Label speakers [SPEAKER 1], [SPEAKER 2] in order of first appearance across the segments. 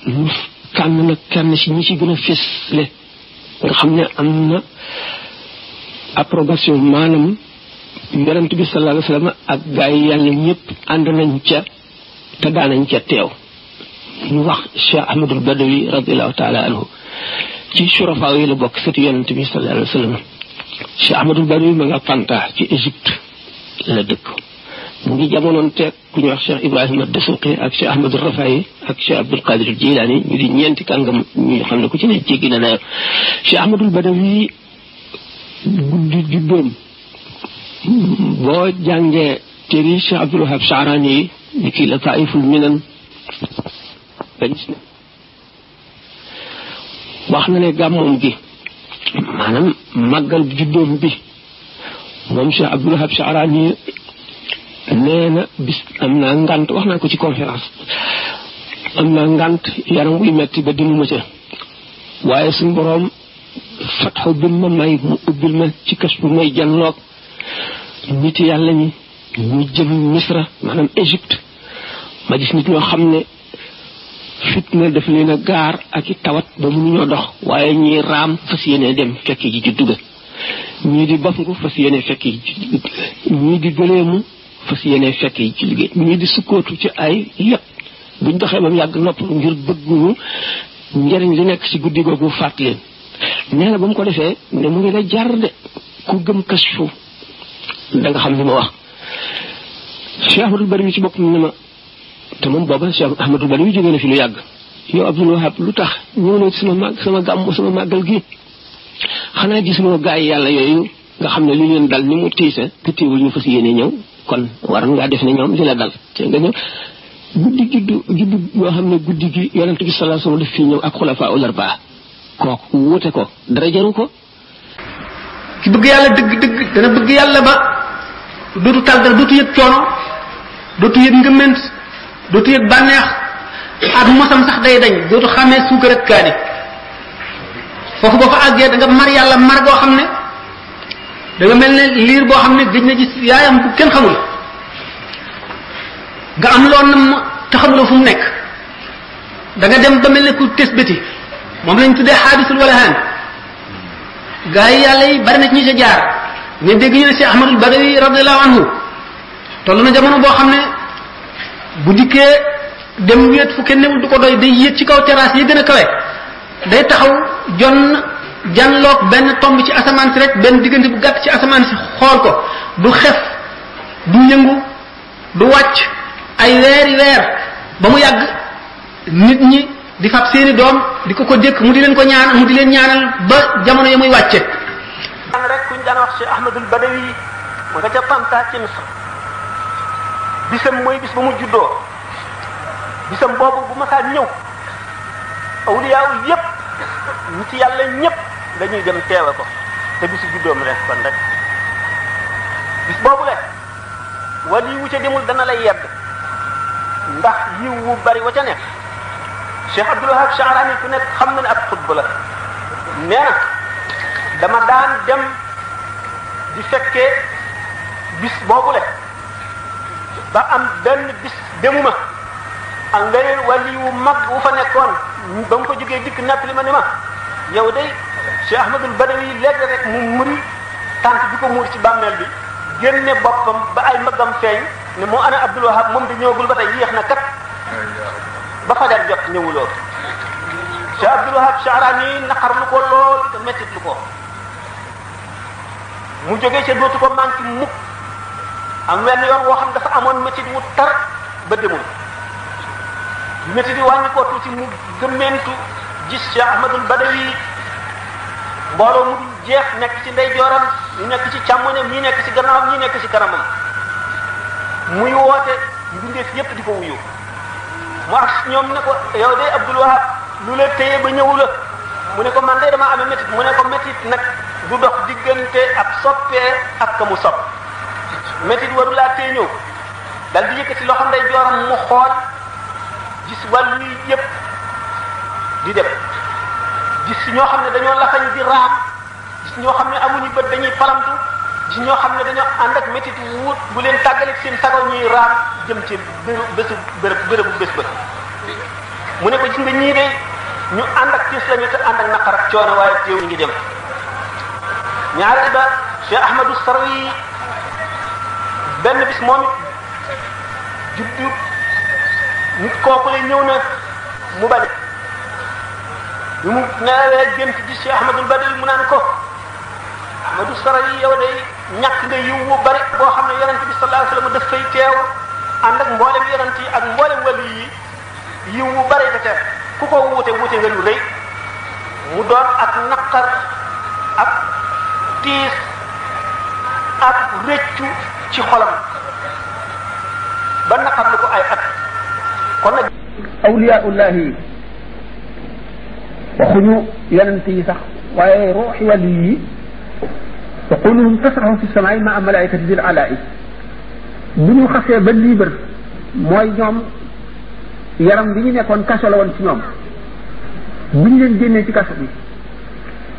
[SPEAKER 1] mu tànn nag kenn ci ñi ci gën a fésle nga xam ne am na approbation maanaam yonent bi sallallahu alayhi wasallam ak gaa yi yàlla ñëpp ànd nañ ca te daanañ ca teew ñu wax Cheikh Ahmadul Badawi radiallahu taala anhu ci surafaa yi la bokk sëtu yonent bi sallallahu alayhi wasallam Cheikh Ahmadul Badawi ma nga Fanta ci Égypte la dëkk mu ngi jamonoon teeg ku ñuy wax Cheikh Ibrahima Dasuqi ak Cheikh Ahmadul Rafayi ak Cheikh Abdul Qadir Jilani ñu di ñeenti kàngam ñu xam ne ku ci ne jéggi na nayo Cheikh Ahmadul Badawi guddi juddoom boo jàngee téere Cheikh Abdul Wahab Sha'rani yi ni kii la Taiful Minan wax na ne gàmmoom gi maanaam màggal juddoom bi moom Cheikh Abdul Wahab Sha'rani nee na bis am naa ngant wax naa ko ci conférence am naa ngant yaram wuy metti ba dimuma ca waaye suñu boroom fatxu bi ma may mu ubbil ma ci kas bu may janloog nit yàlla ñi ñu jëm Misra maanaam Égypte ma gis nit ñoo xam ne fitna daf leen a gaar ak i tawat ba mënuñoo dox waaye ñii raam fas yéene dem fekk ji juddu ga ñii di bafngu fas yéene fekk ji ñii di gëleemu fas yéene fekk yi ci liggéey ñii di sukkootu ci ay yépp buñ doxee ba mu yàgg noppalu ngir bëgguñu njëriñ li nekk ci guddi googu fàtt leen nee na ba mu ko defee ne mu ngi la jar de ku gëm kashfu da nga xam li ma wax Cheikh Ahmadul Badawi ci boppam ne ma te moom booba Cheikh Ahmadul Badawi jógee na fi lu yàgg yow Abdul Wahab lu tax ñëw na ci sama gàmm sama màggal gi xanaa gis nga gaa yi yàlla yooyu nga xam ne li leen dal ni mu tiise te teewul ñu fas yéene ñëw kon war ngaa def ne ñoom li la dal te nga ñëw guddi juddu yoo xam ne guddi gi yonent bi sallallahu alayhi wasallam daf fii ñëw ak xulafaa ul arbaa kooku wuute ko dara jaru ko
[SPEAKER 2] ki bëgg yàlla dëgg dana bëgg yàlla ba dootu tal dara dootu yëg coono dootu yëg ngëment dootu yëg bànneex ak mosam sax day dañ dootu xamee suukar ak kaani foofu boo fa àggee da nga mar yàlla mar goo xam ne da nga mel ne liir boo xam ne gëj na gis yaayam bu kenn xamul nga am loon na te xamuloo fu mu nekk da nga dem ba mel ne ku tes bëti moom lañ tuddee xaadisul walahaan gaa yi yàlla yi bari na ci ñi ca jaar ñu dégg ñu ne Cheikh Ahmadul Badawi radiyallahu anhu toll na jamono boo xam ne bu dikkee dem wéet fu kenn newul du ko doy day yéeg ci kaw terrasse yi gën a kawe day taxaw janloog benn tomb ci asamaan si rek benn diggante bu gàtt ci asamaan si xool ko du xef du yëngu du wàcc ay weeri weer ba mu yàgg nit ñi di fab seeni doom di ko dékk mu di leen ko ñaan mu di leen ñaanal ba jamono ya muy wàcce
[SPEAKER 3] rek kuñ daan wax Cheikh Ahmadul Badawi ma nga ca Fanta ci Misr bisam mooy bis ba mu juddoo bisam boobu bu masaa ñëw awliyaa yépp nit ci yàlla ñépp dañuy dem teewe ko te bisu juddoom rek kon rek bis boobu le wali wu ca demul dana lay yedd ndax yiw wu bari wa ca nekk Cheikh Abdul Wahab Sha'rani ku nekk xam na ne ab xutba la nee na dama daan dem di fekkee bis boobu le ba am benn bis demuma ak leneen wali wu mag wu fa nekkoon ba mu ko jógee dikk napp li ma ni ma yow day Cheikh Ahmadul Badawi léegi rek mu muri tànk bi ko muur ci bàmmeel bi génne boppam ba ay magam feeñ ne moo ana Abdul Wahab moom di ñëwagul ba tey yéex na kat ba fajar jot ñëwuloo Cheikh Abdul Wahab Sha'rani naqar lu ko lool te mettit lu ko mu jógee ca dootu ko manqué mukk am wenn yoon woo xam dafa amoon mettit wu tar ba demul mettit yi wàññi ko tuuti mu gëmmentu gis Cheikh Ahmadul Badawi mbooloo mu dul jeex nekk ci ndeyjooram ñu nekk ci càmmoñam ñi nekk ci gannaawam ñi nekk ci kanamam muy woote mbindeef yépp di ko wuyu mu ak ñoom ne ko yow de Abdul Wahab lu la téye ba ñëwu la mu ne ko man de dama amee métit mu ne ko métit nag du dox diggante ab soppee ak ka mu sopp métit waru laa téye ñëw dal di yëkkati loxo ndeyjooram mu xool gis wàllu yépp di dem gis ñoo xam ne dañoo lafañ di raam gis ñoo xam ne amuñu bët dañuy palamtu gis ñoo xam ne dañoo ànd ak métit wut bu leen tàggaleeg seen sago ñuy raam jëm ci bés ba mu ne ko gis nga ñii de ñu ànd ak tiis lañu te ànd ak naqar ak coono waaye teew ñu ngi dem. ñaareel ba Cheikh Ahmadou Sarwi benn bis moom it juddu nit kooku la ñëw na mu bañ bi mu neewee gént ci Cheikh Ahmadul Badawi mu naan ko Ahmadou Sarwi yow day ñàkk nga yiw wu bari boo xam ne yonent bi sallallahu alayhi wasallam daf fay teew ànd ak mboolem yonent yi ak mboolem wàllu yi yiw wu bari da ca ku ko wuute nga lu rëy mu doon ak naqar ak tiis ak rëccu ci xolam ba naqar lu ko ay at kon nag
[SPEAKER 2] awliyaullahi waxuñu yonent yi sax waaye ruuxi wàllu yi yaquluhum tasrahu fi samaai ma malaikati dil alaa'i bu ñu xasee ba libre mooy ñoom yaram bi ñu nekkoon kaso la woon ci ñoom bu ñu leen génnee ci kaso bi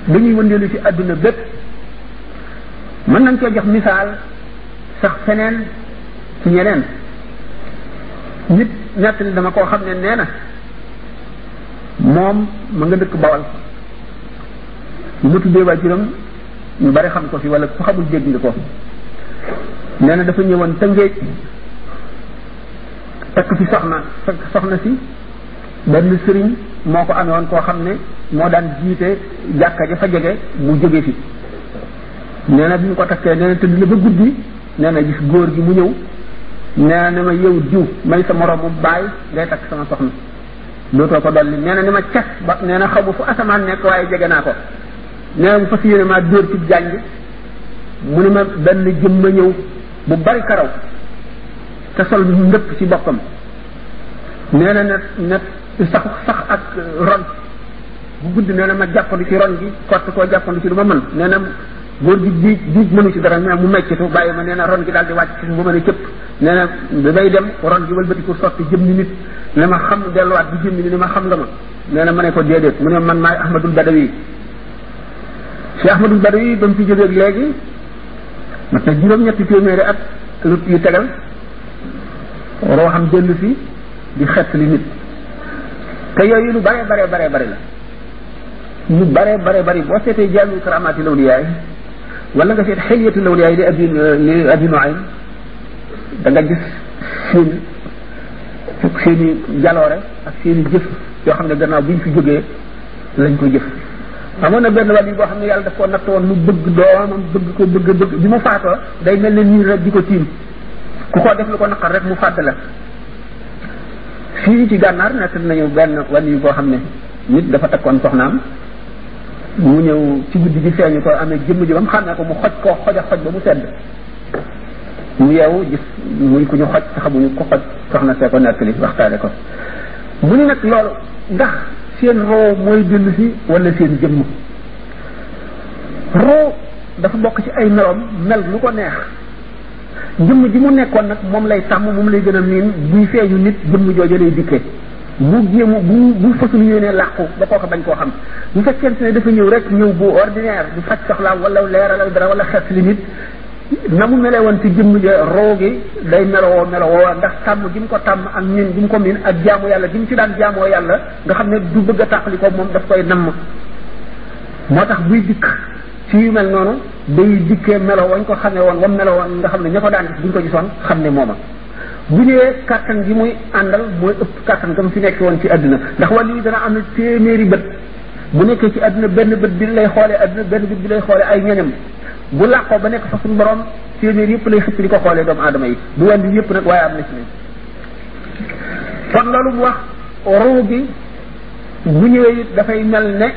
[SPEAKER 2] dañuy wëndeelu ci àdduna bépp mën nañ koo jox misaal sax feneen ci ñeneen nit nettali dama koo xam ne nee na moom ma nga dëkk Bawal ñu ma tuddee waajuram ñu bari xam ko fi wala ku xamul dégg nga ko nee na dafa ñëwoon Tëngéej takk fi soxna si benn sëriñ moo ko amee woon koo xam ne moo daan jiite jàkka ja fa jege mu jóge fi nee na bi ñu ko takkee nee na tëdd na ba guddi nee na gis góor gi mu ñëw nee na ne ma yow diw may sa moroom mu bàyyi ngay takk sama soxna dootoo ko dolli nee na ni ma cas ba nee na xamu fu asamaan nekk waaye jege naa ko nee na mu fas yéene maa dóor ci jànj mu ne ma benn jëm ma ñëw bu bari karaw te sol ndëpp ci boppam nee na net sax ak ron bu gudd nee na ma jàppandu ci ron gi kott koo jàppandu ci lu ma mën nee na góor gi diij mënu ci dara mais mu meccitu bàyyi ma nee na ron gi daal di wàcc ci bu mën a cëpp nee na bi may dem ron gi wëlbati ko sotti jëm ni nit ne ma xam delluwaat bi jëm ni ma xam nga ma nee na ma ne ko déedéet mu ne man maay Ahmadul Badawi Cheikh Ahmadul Badawi ba mu fi jógee léegi mat na juróom-ñetti téeméeri at yu tegal roo xam dellu fi di xett li nit te yooyu lu bare la lu bare boo seetee jàllu karamaati lawliyaay wala nga seet xiliyatu lawliyaay li abi Nuaym da nga gis seeni jaloore ak seeni jëf yoo xam ne gannaaw bi ñu fi jógee lañ ko jëf amoon na benn wàll yi boo xam ne yàlla daf koo natt woon lu bëgg doomam bëgg bi mu faatoo day mel ne nii rek di ko tiim ku ko def lu ko naqar rek mu fàdd la fii ci gànnaar nekk nañu benn wàll yi boo xam ne nit dafa takkoon soxnaam mu ñëw ci guddi gi feeñu ko amee jëmm ji ba mu xam ne ko mu xoj ba mu sedd mu yeewu gis muy ku ñu xoj te xamuñu ko xoj soxna see ko nettali waxtaane ko mu ni nag loolu ndax seen roo mooy dellu si wala seen jëmm roo dafa bokk ci ay meloom mel lu ko neex jëmm ji mu nekkoon nag moom lay tàmm moom lay gën a miin buy feeñu nit jëmm jooju lay dikkee bu jéemu bu fasul yéenee làqu ba kooka bañ koo xam bu fekkente ne dafa ñëw rek ñëw bu ordinaire du faj soxlaam wala leeralal dara wala xeet li nit na mu melee woon ci jëmm ja roo gi day melowoo ndax tàmm gi mu ko tàmm ak miin gi mu ko miin ak jaamu yàlla gi mu ci daan jaamoo yàlla nga xam ne du bëgg a tàqali ko moom daf koy namm moo tax buy dikk ci yu mel noonu day dikkee melo wañ ko xamee woon wam melo woon nga xam ne ña ko daan gis buñ ko gisoon xam ne mooma bu ñëwee kàttan gi muy àndal mooy ëpp kàttan gam fi nekk woon ci àdduna ndax wàllu yi dana am téeméeri bët bu nekkee ci àdduna benn bët bi lay xoolee àdduna benn bët bi lay xoolee ay ñoñam bu làqoo ba nekk fa suñu borom téeméer yëpp lay xëpp di ko xoolee doomu aadama yi du wàllu yëpp nag waaye am na ci ne kon loolu mu wax ruu gi bu ñëwee it dafay mel ne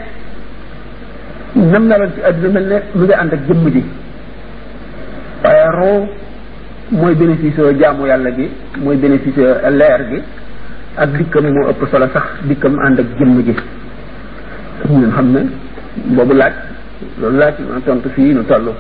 [SPEAKER 2] nam meloon ci àdduna mel ne lu ngi ànd ak jëmm ji waaye ruu mooy bénéfice jaamu yàlla gi mooy bénéfice leer gi ak dikkam moo ëpp solo sax dikkam ànd ak jëmm ji ñun xam ne boobu laaj loolu laaj ma tontu fii nu toll